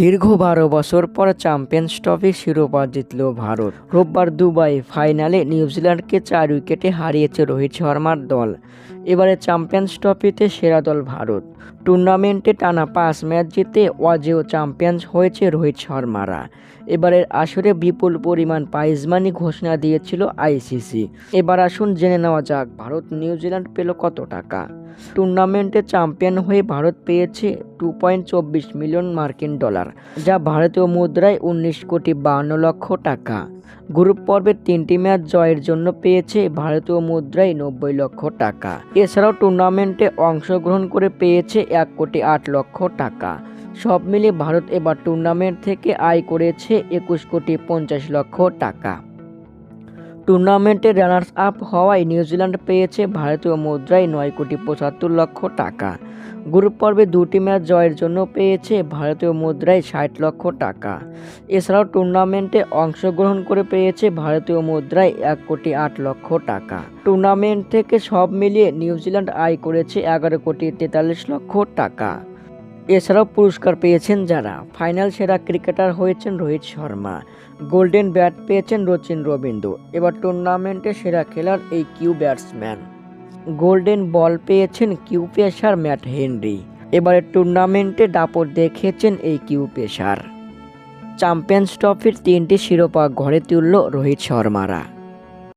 দীর্ঘ ১২ বছর পর চ্যাম্পিয়ন্স ট্রফির শিরোপা জিতল ভারত। রোববার দুবাই ফাইনালে নিউজিল্যান্ডকে ৪ উইকেটে হারিয়েছে রোহিত শর্মার দল। এবারে চ্যাম্পিয়ন্স ট্রফিতে সেরা দল ভারত। টুর্নামেন্টে টানা ৫ ম্যাচ জিতে অজেয় চ্যাম্পিয়ন হয়েছে রোহিত শর্মারা। এবারের আসরে বিপুল পরিমাণ প্রাইজ মানি ঘোষণা দিয়েছিল আইসিসি। এবার আসুন জেনে নেওয়া যাক ভারত নিউজিল্যান্ড পেল কত টাকা। টুর্নামেন্টে চ্যাম্পিয়ন হয়ে ভারত পেয়েছে $2.24 মিলিয়ন, যা ভারতীয় মুদ্রায় 19,52,00,০০০ টাকা। গ্রুপ পর্বের 3টি ম্যাচ জয়ের জন্য পেয়েছে ভারতীয় মুদ্রায় 90 লক্ষ টাকা। এছাড়াও টুর্নামেন্টে অংশগ্রহণ করে পেয়েছে 1,08,00,000 টাকা। সব মিলিয়ে ভারত এবার টুর্নামেন্ট থেকে আয় করেছে 21,50,00,000 টাকা। টুর্নামেন্টে রানার্স আপ হওয়ায় নিউজিল্যান্ড পেয়েছে ভারতীয় মুদ্রায় 9,75,00,000 টাকা। গ্রুপ পর্বে 2টি ম্যাচ জয়ের জন্য পেয়েছে ভারতীয় মুদ্রায় 60 লক্ষ টাকা। এছাড়াও টুর্নামেন্টে অংশগ্রহণ করে পেয়েছে ভারতীয় মুদ্রায় 1,08,00,000 টাকা। টুর্নামেন্ট থেকে সব মিলিয়ে নিউজিল্যান্ড আয় করেছে 11,43,00,000 টাকা। এছাড়াও পুরস্কার পেয়েছেন যারা: ফাইনাল সেরা ক্রিকেটার হয়েছেন রোহিত শর্মা, গোল্ডেন ব্যাট পেয়েছেন রচিন রবীন্দ্র, এবার টুর্নামেন্টে সেরা খেলার এই কিউ ব্যাটসম্যান। গোল্ডেন বল পেয়েছেন কিউ পেসার ম্যাট হেনরি। এবারে টুর্নামেন্টে দাপট দেখিয়েছেন এই কিউ পেসার। চ্যাম্পিয়ন্স ট্রফির 3টি শিরোপা ঘরে তুলল রোহিত শর্মারা।